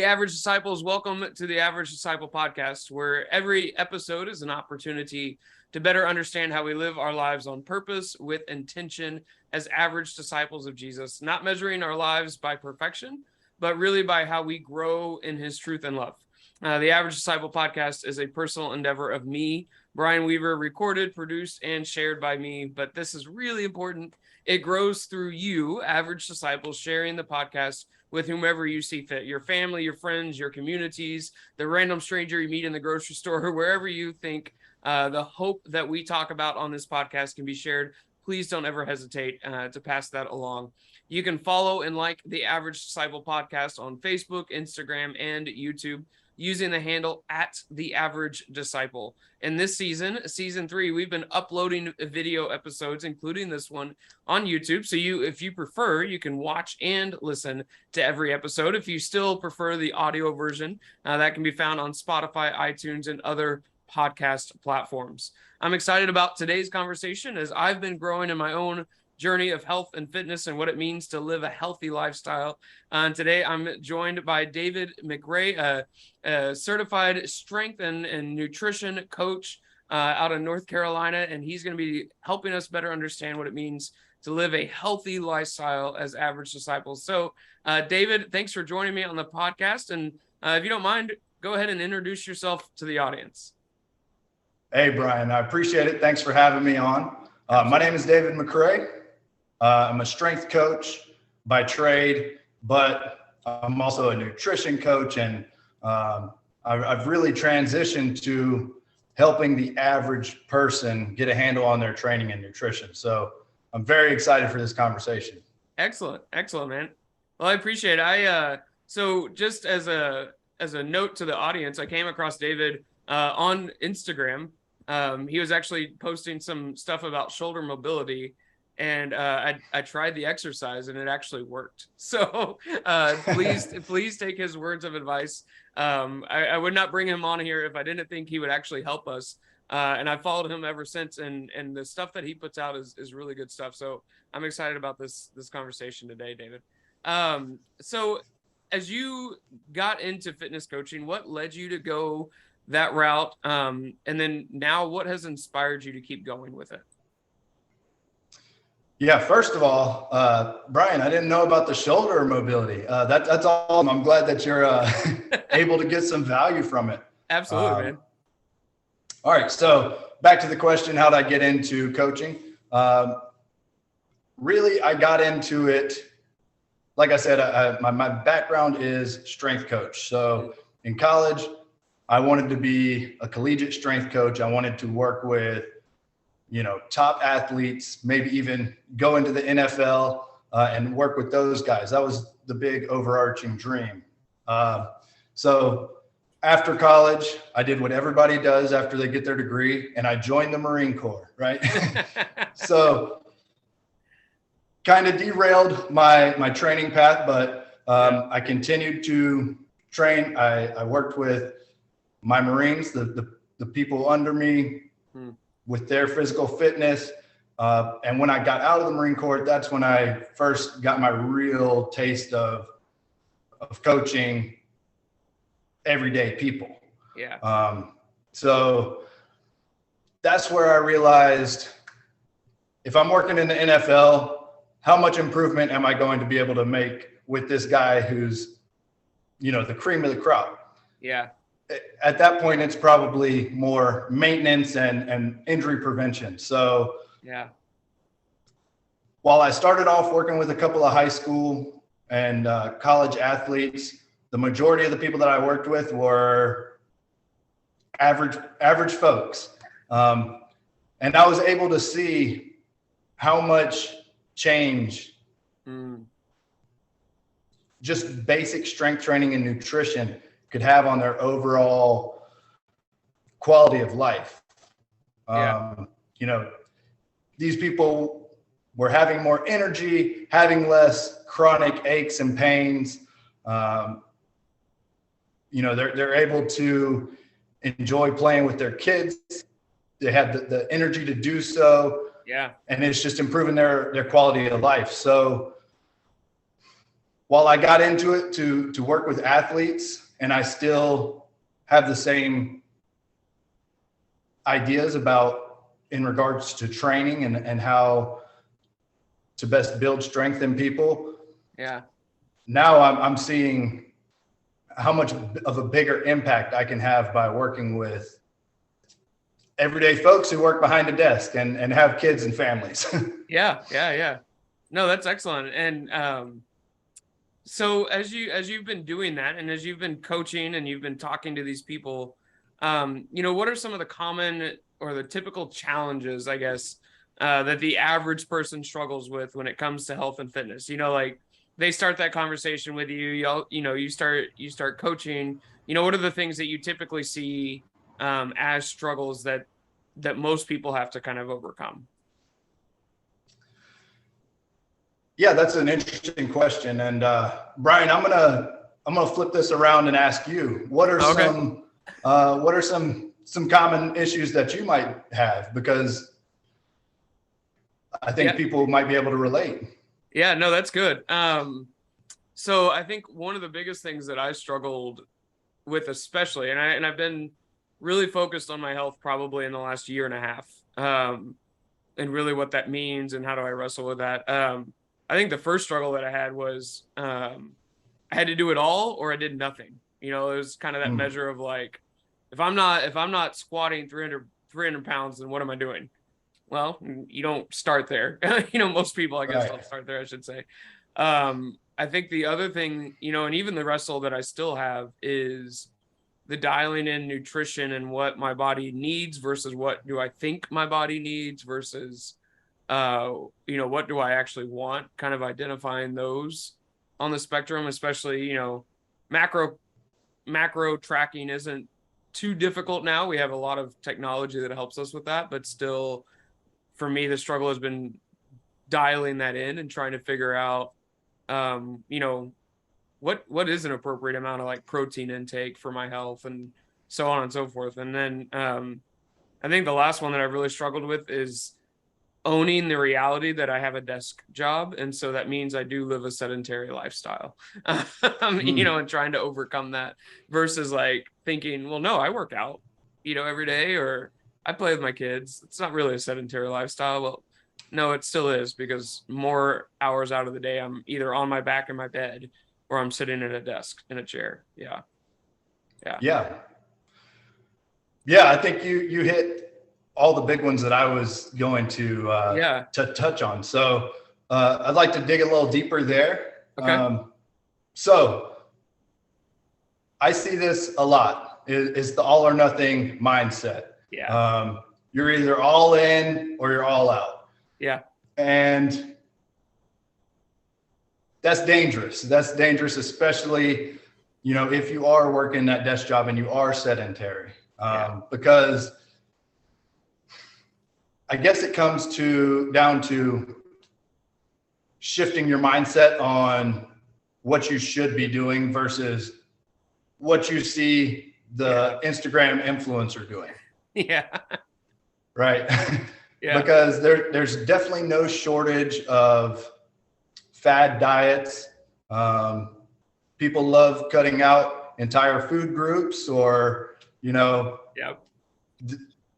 Average Disciples. Welcome to the Average Disciple podcast, where every episode is an opportunity to better understand how we live our lives on purpose with intention as average disciples of Jesus, not measuring our lives by perfection, but really by how we grow in his truth and love. The Average Disciple podcast is a personal endeavor of me, Brian Weaver, recorded, produced, and shared by me. But this is really important. It grows through you, average disciples, sharing the podcast with whomever you see fit, your family, your friends, your communities, the random stranger you meet in the grocery store, wherever you think the hope that we talk about on this podcast can be shared. Please don't ever hesitate to pass that along. You can follow and like the Average Disciple podcast on Facebook, Instagram, and YouTube using the handle @TheAverageDisciple. And this season 3, we've been uploading video episodes, including this one, on YouTube. So if you prefer, you can watch and listen to every episode. If you still prefer the audio version, that can be found on Spotify, iTunes, and other podcast platforms. I'm excited about today's conversation as I've been growing in my own journey of health and fitness and what it means to live a healthy lifestyle. Today, I'm joined by David McRae, a certified strength and nutrition coach out of North Carolina, and he's going to be helping us better understand what it means to live a healthy lifestyle as average disciples. So, David, thanks for joining me on the podcast. And if you don't mind, go ahead and introduce yourself to the audience. Hey, Brian, I appreciate it. Thanks for having me on. My name is David McRae. I'm a strength coach by trade, but I'm also a nutrition coach, and I've really transitioned to helping the average person get a handle on their training and nutrition. So I'm very excited for this conversation. Excellent, man. Well, I appreciate it. So just as a note to the audience, I came across David on Instagram. He was actually posting some stuff about shoulder mobility, and I tried the exercise and it actually worked. So please take his words of advice. I would not bring him on here if I didn't think he would actually help us. And I followed him ever since, and the stuff that he puts out is really good stuff. So I'm excited about this conversation today, David. So as you got into fitness coaching, what led you to go that route? And then now what has inspired you to keep going with it? Yeah, first of all, Brian, I didn't know about the shoulder mobility. That's awesome. I'm glad that you're able to get some value from it. Absolutely, man. All right, so back to the question, how did I get into coaching? Really, I got into it, like I said, my background is strength coach. So in college, I wanted to be a collegiate strength coach. I wanted to work with top athletes, maybe even go into the NFL and work with those guys. That was the big overarching dream. So after college, I did what everybody does after they get their degree, and I joined the Marine Corps, right? So kind of derailed my training path, but I continued to train. I worked with my Marines, the people under me, with their physical fitness. And when I got out of the Marine Corps, that's when I first got my real taste of coaching everyday people. Yeah. So that's where I realized if I'm working in the NFL, how much improvement am I going to be able to make with this guy who's, the cream of the crop? Yeah. At that point, it's probably more maintenance and injury prevention. So yeah, while I started off working with a couple of high school and college athletes, the majority of the people that I worked with were average folks. And I was able to see how much change just basic strength training and nutrition could have on their overall quality of life. These people were having more energy, having less chronic aches and pains. They're able to enjoy playing with their kids. They had the energy to do so. Yeah. And it's just improving their quality of life. So while I got into it to work with athletes, and I still have the same ideas about in regards to training and how to best build strength in people. Yeah. Now I'm seeing how much of a bigger impact I can have by working with everyday folks who work behind a desk and have kids and families. Yeah. No, that's excellent. And so as you've been doing that, and as you've been coaching and you've been talking to these people, what are some of the common or the typical challenges, I guess, that the average person struggles with when it comes to health and fitness? Like they start that conversation with you, you start coaching, what are the things that you typically see as struggles that most people have to kind of overcome? Yeah, that's an interesting question. And Brian, I'm gonna flip this around and ask you, what are some common issues that you might have? Because I think people might be able to relate. Yeah, no, that's good. So I think one of the biggest things that I struggled with, especially, and I've been really focused on my health probably in the last year and a half, and really what that means and how do I wrestle with that. I think the first struggle that I had was I had to do it all or I did nothing. It was kind of that measure of like, if I'm not squatting 300 pounds, then what am I doing? Well, you don't start there. Most people, I guess, don't start there, I should say. I think the other thing, and even the wrestle that I still have is the dialing in nutrition and what my body needs versus what do I think my body needs versus, what do I actually want, kind of identifying those on the spectrum, especially, macro tracking isn't too difficult now. We have a lot of technology that helps us with that, but still, for me, the struggle has been dialing that in and trying to figure out, what is an appropriate amount of like protein intake for my health and so on and so forth. And then I think the last one that I've really struggled with is owning the reality that I have a desk job. And so that means I do live a sedentary lifestyle, and trying to overcome that versus like thinking, well, no, I work out, every day, or I play with my kids. It's not really a sedentary lifestyle. Well, no, it still is, because more hours out of the day, I'm either on my back in my bed or I'm sitting at a desk in a chair. Yeah. I think you hit all the big ones that I was going to touch on. So I'd like to dig a little deeper there. Okay. So I see this a lot. Is the all or nothing mindset. Yeah. You're either all in or you're all out. Yeah. And that's dangerous. That's dangerous, especially, if you are working that desk job and you are sedentary, because I guess it comes down to shifting your mindset on what you should be doing versus what you see the Instagram influencer doing. Yeah. Right. Yeah. Because there's definitely no shortage of fad diets. People love cutting out entire food groups, or,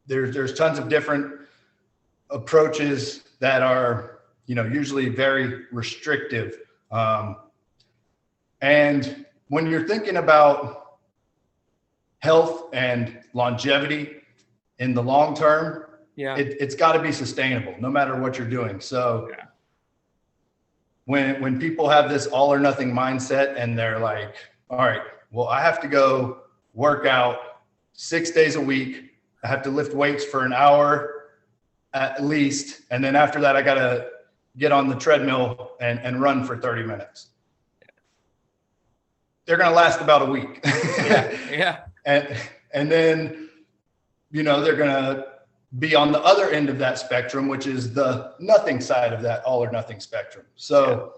there's tons of different approaches that are, usually very restrictive. And when you're thinking about health and longevity in the long term, it's got to be sustainable no matter what you're doing. So when people have this all or nothing mindset and they're like, all right, well, I have to go work out 6 days a week. I have to lift weights for an hour at least. And then after that, I got to get on the treadmill and run for 30 minutes. They're going to last about a week. And then, they're going to be on the other end of that spectrum, which is the nothing side of that all or nothing spectrum. So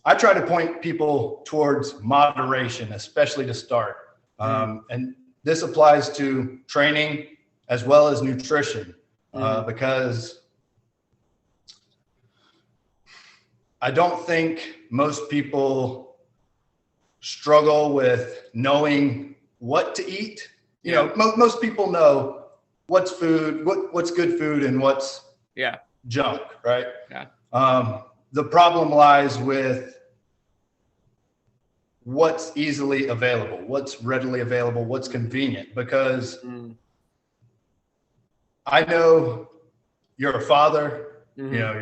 I try to point people towards moderation, especially to start. And this applies to training as well as nutrition, because I don't think most people struggle with knowing what to eat. You know, most people know what's food, what's good food, and what's junk, right? The problem lies with what's easily available, what's readily available, what's convenient. Because I know you're a father, you know,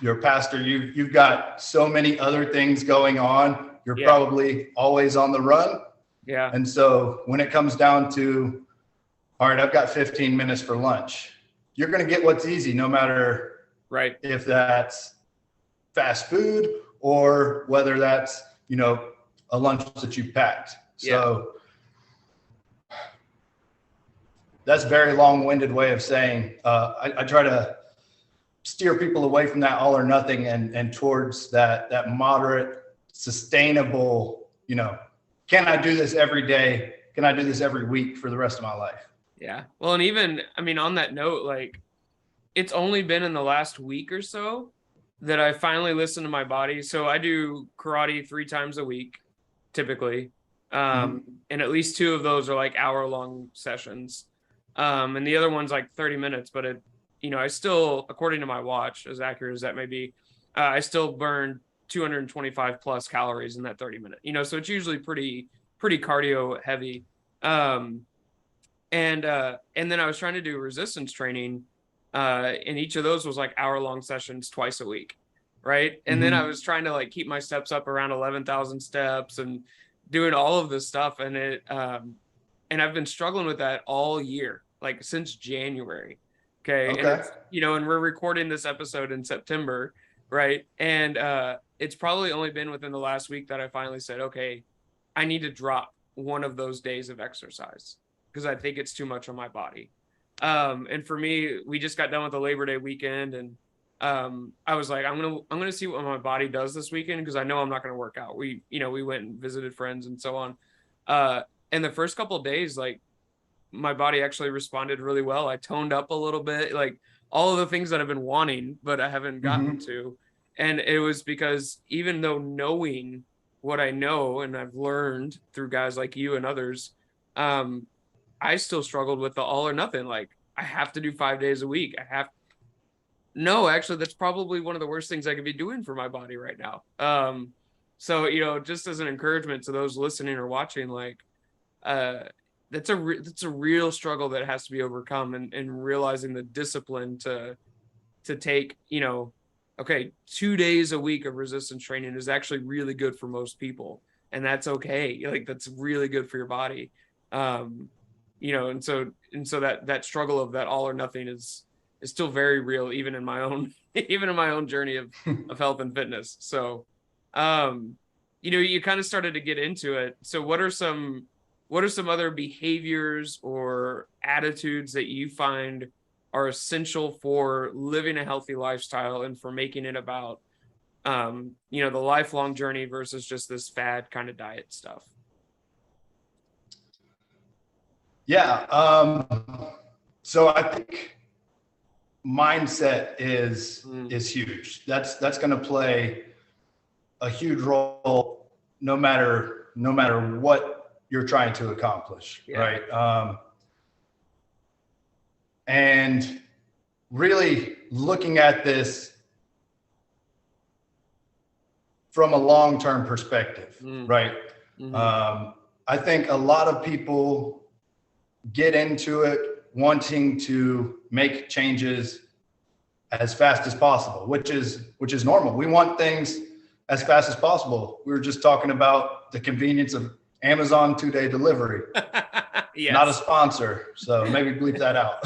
you're a pastor. You've got so many other things going on. You're probably always on the run. Yeah. And so when it comes down to, all right, I've got 15 minutes for lunch, you're going to get what's easy, no matter if that's fast food or whether that's, you know, a lunch that you packed. So that's a very long-winded way of saying, I try to steer people away from that all or nothing and towards that moderate, sustainable, you know, can I do this every day? Can I do this every week for the rest of my life? Yeah. Well, and even, I mean, on that note, like, it's only been in the last week or so that I finally listened to my body. So I do karate 3 times a week, typically. And at least 2 of those are like hour-long sessions. And the other one's like 30 minutes, but it, you know, I still, according to my watch, as accurate as that may be, I still burn 225 plus calories in that 30-minute, you know, so it's usually pretty cardio heavy. And then I was trying to do resistance training, and each of those was like hour-long sessions twice a week. Right. And then I was trying to like keep my steps up around 11,000 steps and doing all of this stuff. And and I've been struggling with that all year, like since January. Okay. And it's, you know, and we're recording this episode in September. Right. And it's probably only been within the last week that I finally said, okay, I need to drop one of those days of exercise because I think it's too much on my body. And for me, we just got done with the Labor Day weekend, and I was like, I'm gonna see what my body does this weekend because I know I'm not gonna work out. We went and visited friends and so on. And the first couple of days, like, my body actually responded really well. I toned up a little bit, like all of the things that I've been wanting, but I haven't gotten to. And it was because even though knowing what I know and I've learned through guys like you and others, I still struggled with the all or nothing. Like, I have to do 5 days a week. No, actually, that's probably one of the worst things I could be doing for my body right now. So, you know, just as an encouragement to those listening or watching, like, that's a real struggle that has to be overcome, and realizing the discipline to take, you know, okay, 2 days a week of resistance training is actually really good for most people. And that's okay. Like, that's really good for your body. You know, and so that struggle of that all or nothing is still very real, even in my own journey of health and fitness. So, you know, you kind of started to get into it. So what are some other behaviors or attitudes that you find are essential for living a healthy lifestyle and for making it about, you know, the lifelong journey versus just this fad kind of diet stuff? Yeah. So I think mindset is huge. That's going to play a huge role no matter what you're trying to accomplish, right? And really looking at this from a long-term perspective, right? I think a lot of people get into it wanting to make changes as fast as possible, which is normal. We want things as fast as possible. We were just talking about the convenience of Amazon 2-day delivery. Yes. Not a sponsor, so maybe bleep that out.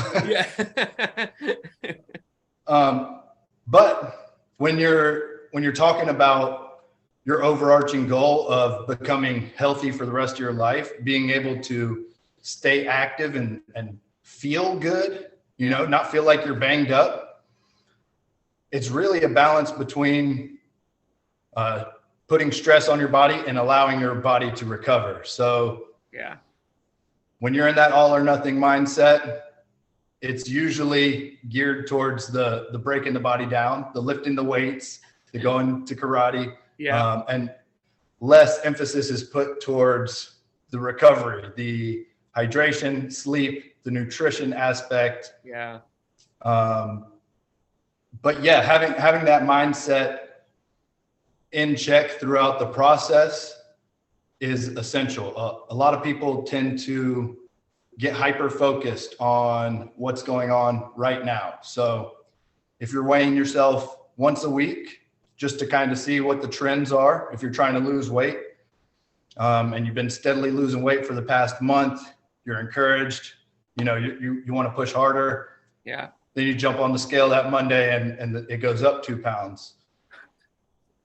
But when you're talking about your overarching goal of becoming healthy for the rest of your life, being able to stay active and feel good, you know, not feel like you're banged up. It's really a balance between putting stress on your body and allowing your body to recover. So when you're in that all or nothing mindset, it's usually geared towards the breaking the body down, the lifting the weights, to going to karate. Yeah. And less emphasis is put towards the recovery, the hydration, sleep, the nutrition aspect. Yeah. But yeah, having that mindset in check throughout the process is essential. A lot of people tend to get hyper focused on what's going on right now. So if you're weighing yourself once a week, just to kind of see what the trends are, if you're trying to lose weight, and you've been steadily losing weight for the past month, you're encouraged, you want to push harder. Yeah. Then you jump on the scale that Monday and it goes up 2 pounds.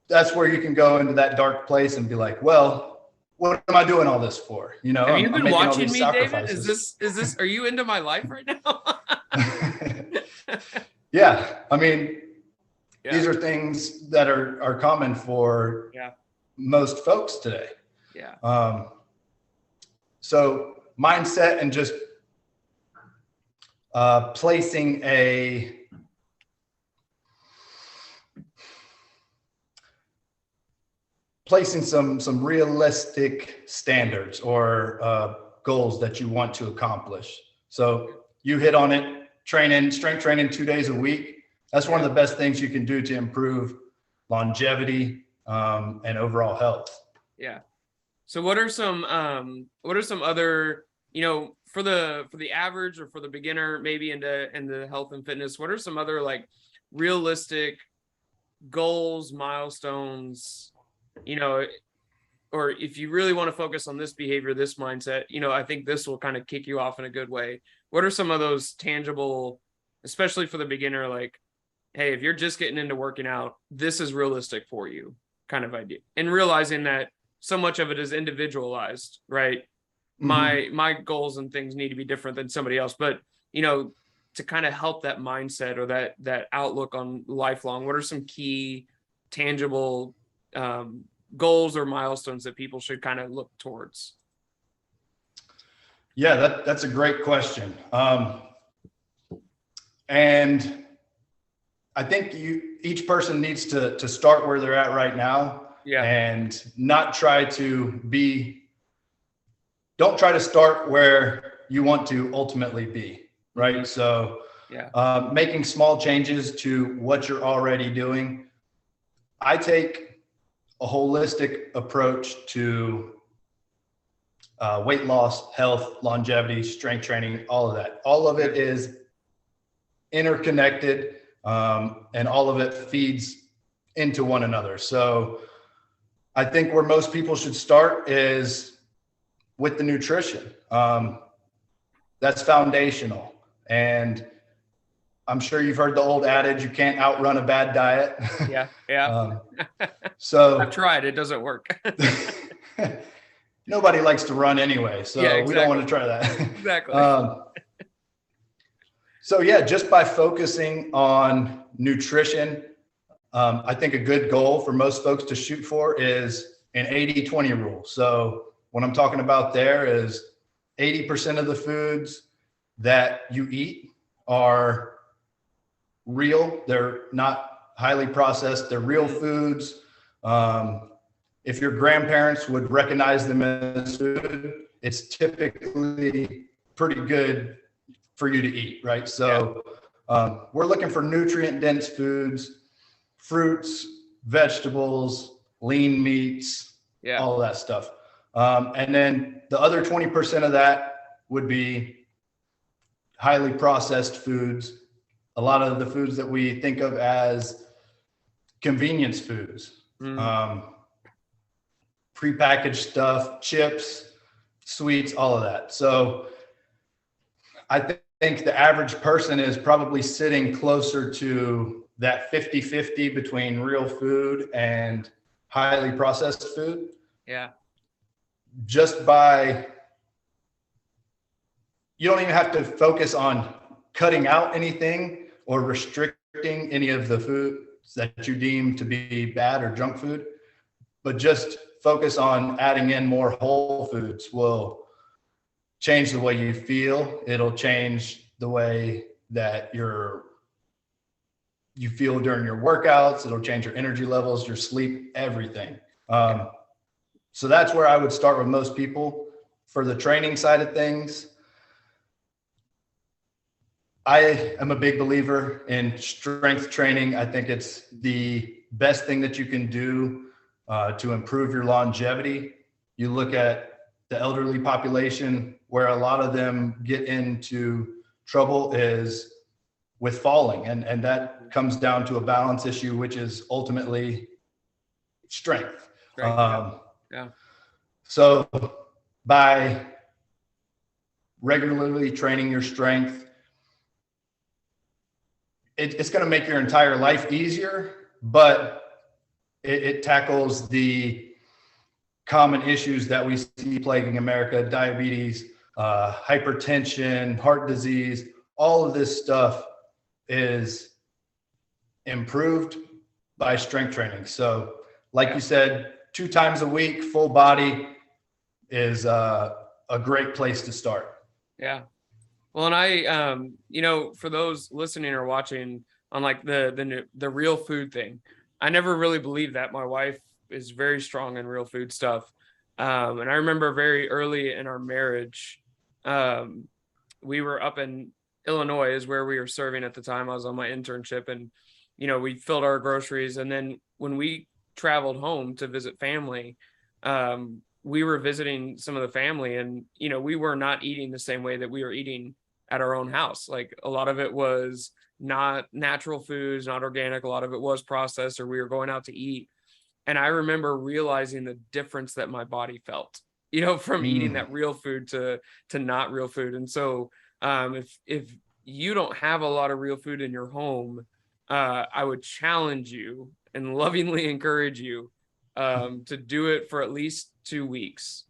That's where you can go into that dark place and be like, well, what am I doing all this for? Have you been watching me, David? Sacrifices. Is this, are you into my life right now? Yeah. I mean, Yeah. these are things that are common for most folks today. Yeah. So mindset and just placing some realistic standards or goals that you want to accomplish. So you hit on it, strength training 2 days a week. That's one of the best things you can do to improve longevity and overall health. Yeah. So what are some other, for the average or for the beginner, maybe into health and fitness, what are some other like realistic goals, milestones, or if you really want to focus on this behavior, this mindset, I think this will kind of kick you off in a good way. What are some of those tangible, especially for the beginner, like, hey, if you're just getting into working out, this is realistic for you kind of idea, and realizing that so much of it is individualized, right? Mm-hmm. My goals and things need to be different than somebody else, but to kind of help that mindset or that outlook on lifelong, what are some key tangible goals or milestones that people should kind of look towards? Yeah, that's a great question. And I think each person needs to start where they're at right now. Yeah. And not don't try to start where you want to ultimately be, right? Mm-hmm. So making small changes to what you're already doing. I take a holistic approach to weight loss, health, longevity, strength training, all of that. All of it is interconnected, and all of it feeds into one another. So I think where most people should start is with the nutrition. That's foundational. And I'm sure you've heard the old adage, you can't outrun a bad diet. Yeah. Yeah. So I've tried, it doesn't work. Nobody likes to run anyway. So exactly. We don't want to try that. Exactly. So just by focusing on nutrition, I think a good goal for most folks to shoot for is an 80-20 rule. So what I'm talking about there is 80% of the foods that you eat are real. They're not highly processed. They're real foods. If your grandparents would recognize them as food, it's typically pretty good for you to eat, right? So we're looking for nutrient-dense foods, fruits, vegetables, lean meats, all of that stuff. And then the other 20% of that would be highly processed foods. A lot of the foods that we think of as convenience foods, prepackaged stuff, chips, sweets, all of that. So I think the average person is probably sitting closer to that 50-50 between real food and highly processed food. Yeah. Just by, you don't even have to focus on cutting out anything or restricting any of the foods that you deem to be bad or junk food, but just focus on adding in more whole foods will change the way you feel. It'll change the way that your you feel during your workouts. It'll change your energy levels, your sleep, everything. So that's where I would start with most people. For the training side of things, I am a big believer in strength training. I think it's the best thing that you can do to improve your longevity. You look at the elderly population, where a lot of them get into trouble is with falling. And that comes down to a balance issue, which is ultimately strength. Yeah. So by regularly training your strength, it's going to make your entire life easier, but it tackles the common issues that we see plaguing America: diabetes, hypertension, heart disease. All of this stuff is improved by strength training. So like you said, 2 times a week, full body is a great place to start. Yeah. Well, and I, for those listening or watching on like the real food thing, I never really believed that. My wife is very strong in real food stuff. And I remember very early in our marriage, we were up in Illinois is where we were serving at the time. I was on my internship, and, we filled our groceries. And then when we traveled home to visit family, we were visiting some of the family, and, we were not eating the same way that we were eating at our own house. Like, a lot of it was not natural foods, not organic. A lot of it was processed, or we were going out to eat. And I remember realizing the difference that my body felt, from eating that real food to not real food. And so if you don't have a lot of real food in your home, I would challenge you and lovingly encourage you to do it for at least 2 weeks,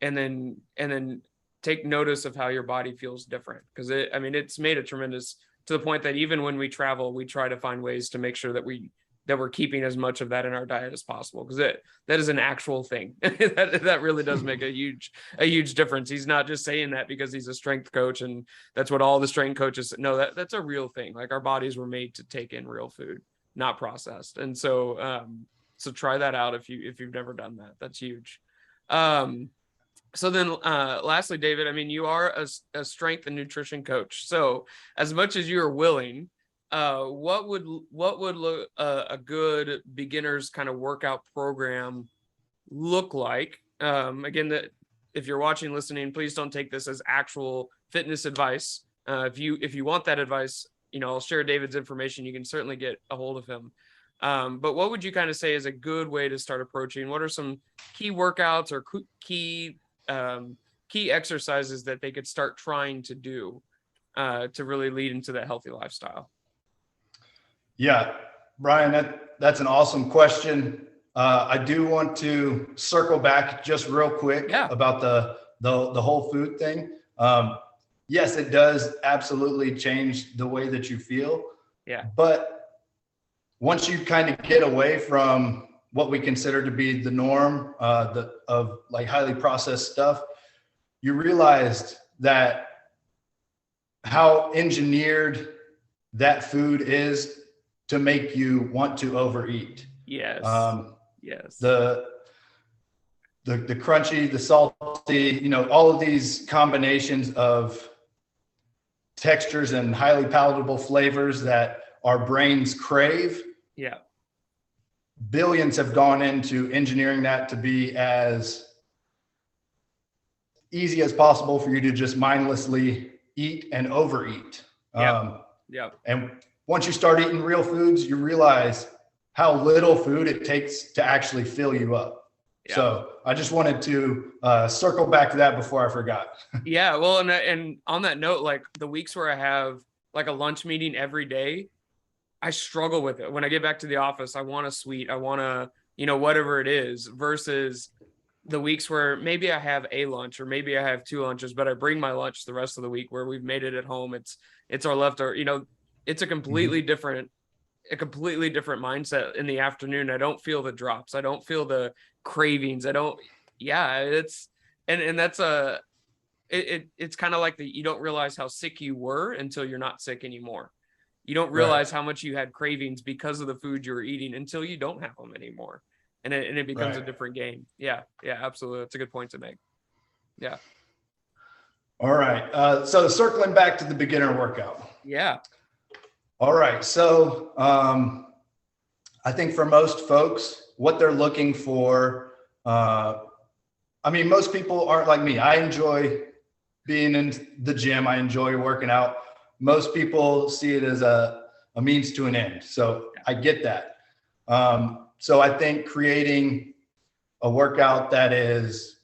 and then take notice of how your body feels different. Because it's made a tremendous, to the point that even when we travel, we try to find ways to make sure that we're keeping as much of that in our diet as possible, because that is an actual thing. that really does make a huge difference. He's not just saying that because he's a strength coach and that's what all the strength coaches. No, that's a real thing. Like, our bodies were made to take in real food, not processed. And so so try that out if you've never done that. That's huge. So then lastly, David, you are a strength and nutrition coach. So as much as you are willing, what would look a good beginner's kind of workout program look like? Again, that if you're watching, listening, please don't take this as actual fitness advice. If you want that advice, I'll share David's information. You can certainly get a hold of him. But what would you kind of say is a good way to start approaching? What are some key workouts or key exercises that they could start trying to do to really lead into that healthy lifestyle? Yeah, Brian, that's an awesome question. I do want to circle back just real quick about the whole food thing. Yes, it does absolutely change the way that you feel. Yeah. But once you kind of get away from what we consider to be the norm of like highly processed stuff, you realized that how engineered that food is to make you want to overeat. Yes. Yes. The crunchy, the salty, all of these combinations of textures and highly palatable flavors that our brains crave. Yeah. Billions have gone into engineering that to be as easy as possible for you to just mindlessly eat and overeat. And once you start eating real foods, you realize how little food it takes to actually fill you up. Yeah. So I just wanted to circle back to that before I forgot. Yeah. Well, and on that note, like the weeks where I have like a lunch meeting every day, I struggle with it. When I get back to the office, I want a sweet, I want to, whatever it is, versus the weeks where maybe I have a lunch or maybe I have 2 lunches, but I bring my lunch the rest of the week where we've made it at home. It's our leftover, it's a completely different mindset in the afternoon. I don't feel the drops. I don't feel the cravings. It's kind of like you don't realize how sick you were until you're not sick anymore. you don't realize how much you had cravings because of the food you were eating until you don't have them anymore. And it becomes a different game. Yeah. Yeah, absolutely. That's a good point to make. Yeah. All right. So circling back to the beginner workout. Yeah. All right. So I think for most folks, what they're looking for, most people aren't like me. I enjoy being in the gym. I enjoy working out. Most people see it as a means to an end. So I get that. So I think creating a workout that is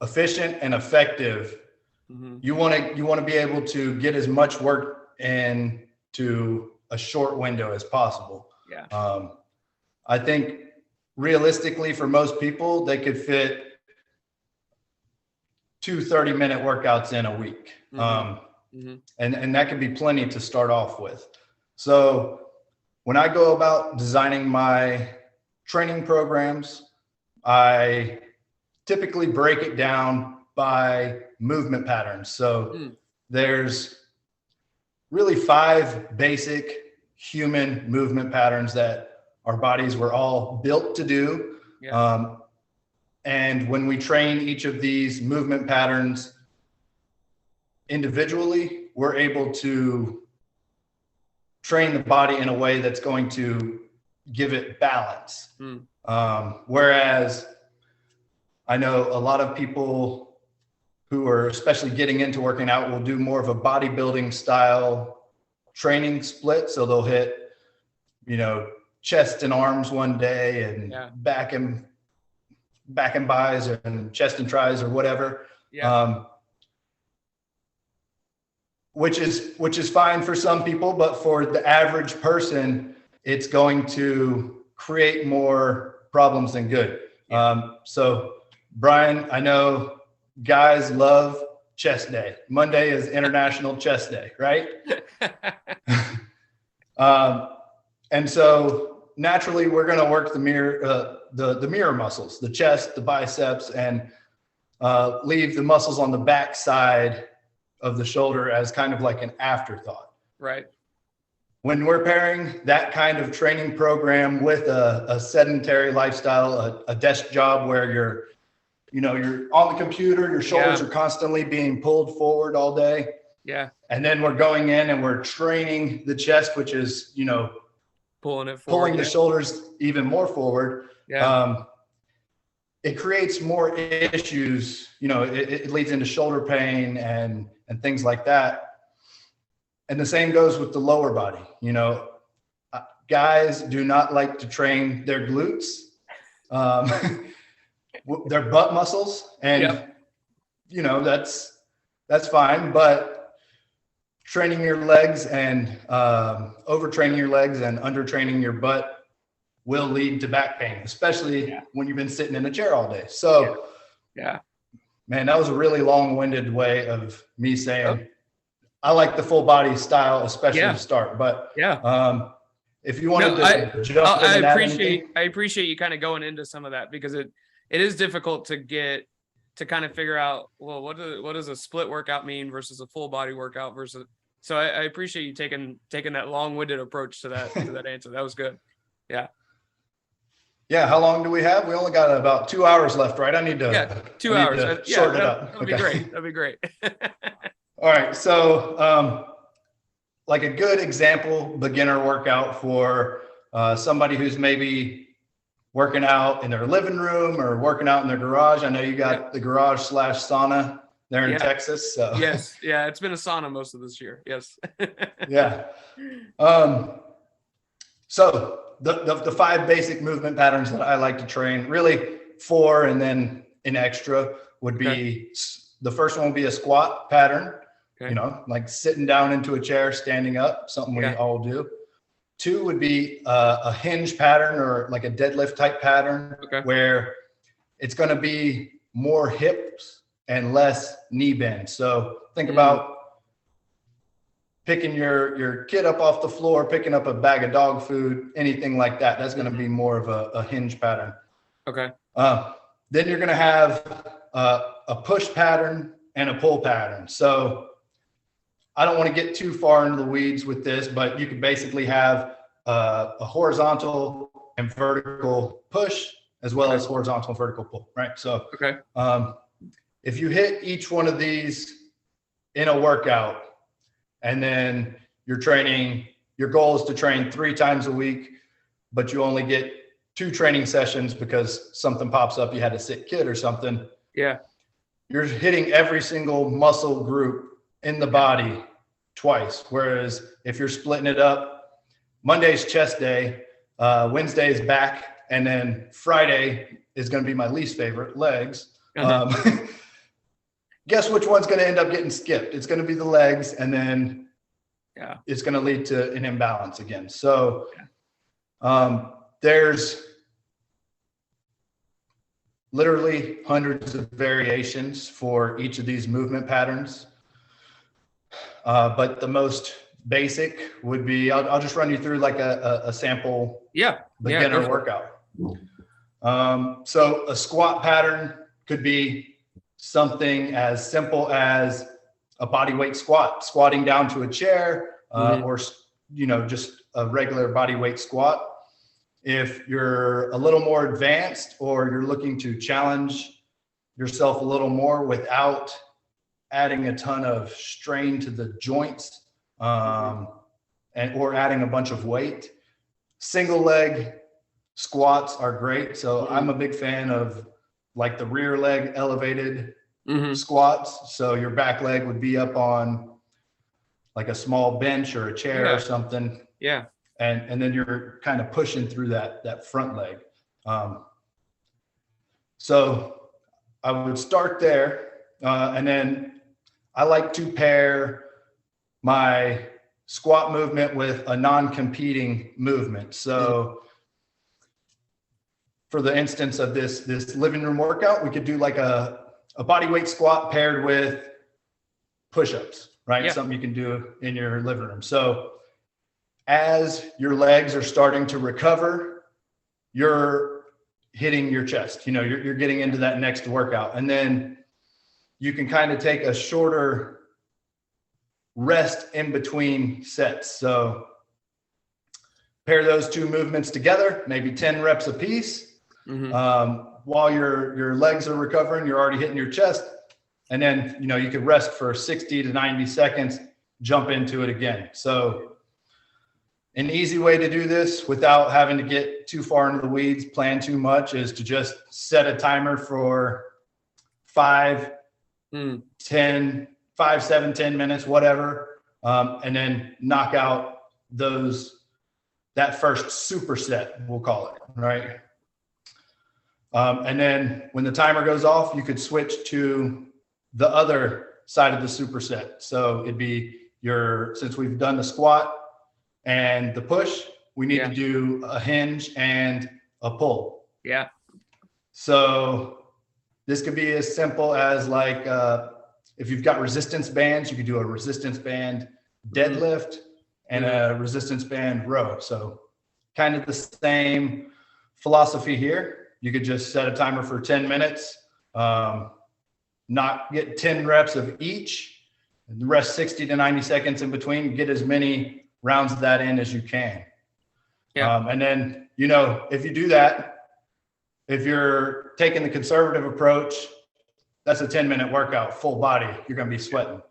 efficient and effective, you want to be able to get as much work into a short window as possible. Yeah. I think realistically for most people, they could fit 2 30-minute workouts in a week. And that could be plenty to start off with. So when I go about designing my training programs, I typically break it down by movement patterns. So there's really 5 basic human movement patterns that our bodies were all built to do. Yeah. And when we train each of these movement patterns individually, we're able to train the body in a way that's going to give it balance. Whereas I know a lot of people who are especially getting into working out will do more of a bodybuilding style training split. So they'll hit, chest and arms one day and back and bis and chest and tris or whatever. Yeah. Which is fine for some people, but for the average person, it's going to create more problems than good. So Brian, I know guys love chest day. Monday is International Chest Day, right? And so naturally we're going to work the mirror muscles, the chest, the biceps, and leave the muscles on the back side of the shoulder as kind of like an afterthought. Right. When we're pairing that kind of training program with a sedentary lifestyle, a desk job where you're on the computer, your shoulders are constantly being pulled forward all day. Yeah. And then we're going in and we're training the chest, which is, pulling it forward, pulling the shoulders even more forward. Yeah. It creates more issues, it leads into shoulder pain and things like that. And the same goes with the lower body. Guys do not like to train their glutes, their butt muscles, and that's fine. But training your legs and overtraining your legs and undertraining your butt will lead to back pain, especially when you've been sitting in a chair all day. So, man, that was a really long-winded way of me saying I like the full body style, especially to start. But if you wanted to jump in, I appreciate you kind of going into some of that, because it is difficult to kind of figure out, well, what does a split workout mean versus a full body workout versus. So I appreciate you taking that long-winded approach to that answer. That was good. Yeah. Yeah. How long do we have? We only got about 2 hours left, right? I need to 2 hours. Short it up. That'd be great. That'd be great. All right. So like a good example beginner workout for somebody who's maybe working out in their living room or working out in their garage. I know you got the garage / sauna there in Texas. So. Yes. Yeah. It's been a sauna most of this year. Yes. Yeah. So the 5 basic movement patterns that I like to train, really 4 and then an extra would be, the first one would be a squat pattern, like sitting down into a chair, standing up, something we all do. 2 would be a hinge pattern or like a deadlift type pattern where it's going to be more hips and less knee bend. So think about picking your kid up off the floor, picking up a bag of dog food, anything like that. That's going to be more of a hinge pattern. Okay. Then you're going to have a push pattern and a pull pattern. So I don't want to get too far into the weeds with this, but you could basically have a horizontal and vertical push as well as horizontal and vertical pull, right? So if you hit each one of these in a workout, and then you're training, your goal is to train 3 times a week, but you only get 2 training sessions because something pops up, you had a sick kid or something. Yeah. You're hitting every single muscle group in the body twice. Whereas if you're splitting it up, Monday's chest day, Wednesday is back, and then Friday is going to be my least favorite, legs. Guess which one's going to end up getting skipped? It's going to be the legs, and then it's going to lead to an imbalance again. So there's literally hundreds of variations for each of these movement patterns. But the most basic would be, I'll just run you through like a sample beginner workout. So a squat pattern could be something as simple as a body weight squat, squatting down to a chair, or, just a regular body weight squat. If you're a little more advanced, or you're looking to challenge yourself a little more without adding a ton of strain to the joints, or adding a bunch of weight, single leg squats are great. So I'm a big fan of like the rear leg elevated squats. So your back leg would be up on like a small bench or a chair or something. Yeah. And then you're kind of pushing through that front leg. So I would start there. And then I like to pair my squat movement with a non-competing movement. So for the instance of this living room workout, we could do like a body weight squat paired with push-ups, right? Yeah. Something you can do in your living room. So as your legs are starting to recover, you're hitting your chest, you're getting into that next workout. And then you can kind of take a shorter rest in between sets. So pair those 2 movements together, maybe 10 reps a piece. While your legs are recovering, you're already hitting your chest. And then, you can rest for 60 to 90 seconds, jump into it again. So an easy way to do this without having to get too far into the weeds, plan too much, is to just set a timer for 5, 7, 10 minutes, whatever. And then knock out that first superset, we'll call it, right? And then when the timer goes off, you could switch to the other side of the superset. So it'd be since we've done the squat and the push, we need to do a hinge and a pull. Yeah. So this could be as simple as like, if you've got resistance bands, you could do a resistance band deadlift and a resistance band row. So kind of the same philosophy here. You could just set a timer for 10 minutes, not get 10 reps of each, and the rest 60 to 90 seconds in between, get as many rounds of that in as you can. Yeah. And then, if you do that, if you're taking the conservative approach, that's a 10-minute workout, full body, you're going to be sweating.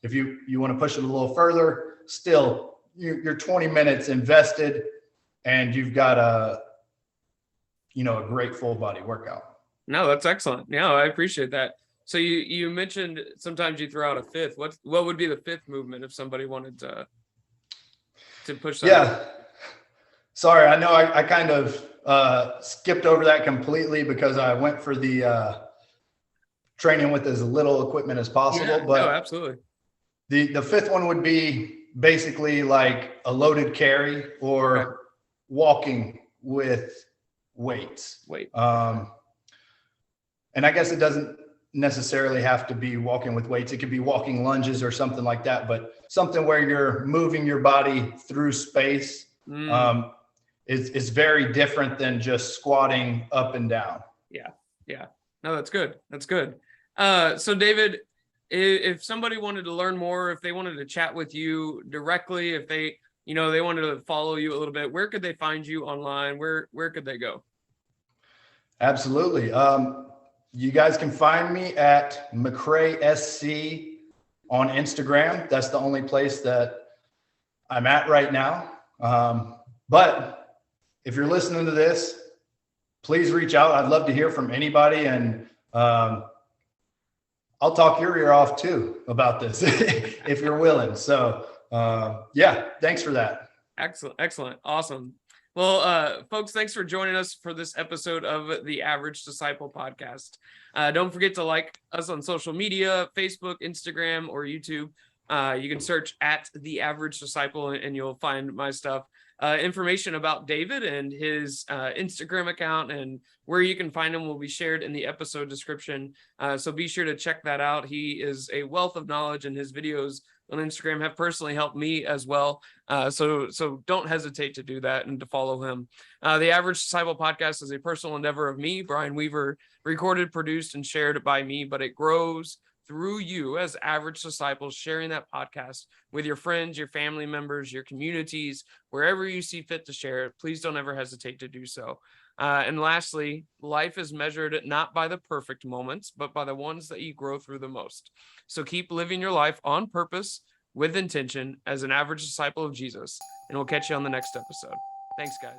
If you want to push it a little further, still you're 20 minutes invested and you've got a great full body workout. No, that's excellent. Yeah, I appreciate that. So you mentioned sometimes you throw out a fifth. What would be the 5th movement if somebody wanted to push that? Yeah. Sorry, I know I kind of skipped over that completely because I went for the training with as little equipment as possible. Yeah, but no, absolutely. The 5th one would be basically like a loaded carry or walking with weights. And I guess it doesn't necessarily have to be walking with weights. It could be walking lunges or something like that, but something where you're moving your body through space is very different than just squatting up and down. Yeah. No, that's good. So David, if somebody wanted to learn more, if they wanted to chat with you directly, if they, they wanted to follow you a little bit, where could they find you online? Where could they go? Absolutely. You guys can find me at McRae SC on Instagram. That's the only place that I'm at right now. But if you're listening to this, please reach out. I'd love to hear from anybody, and I'll talk your ear off too about this if you're willing. So yeah, thanks for that. Excellent. Awesome. Well, folks, thanks for joining us for this episode of the Average Disciple podcast. Don't forget to like us on social media, Facebook, Instagram, or YouTube. You can search at The Average Disciple and you'll find my stuff. Information about David and his Instagram account and where you can find him will be shared in the episode description. So be sure to check that out. He is a wealth of knowledge, and his videos on Instagram have personally helped me as well. So don't hesitate to do that and to follow him. The Average Disciple podcast is a personal endeavor of me, Brian Weaver, recorded, produced, and shared by me, but it grows through you as average disciples, sharing that podcast with your friends, your family members, your communities, wherever you see fit to share it. Please don't ever hesitate to do so. And lastly, life is measured not by the perfect moments, but by the ones that you grow through the most. So keep living your life on purpose with intention as an average disciple of Jesus, and we'll catch you on the next episode. Thanks, guys.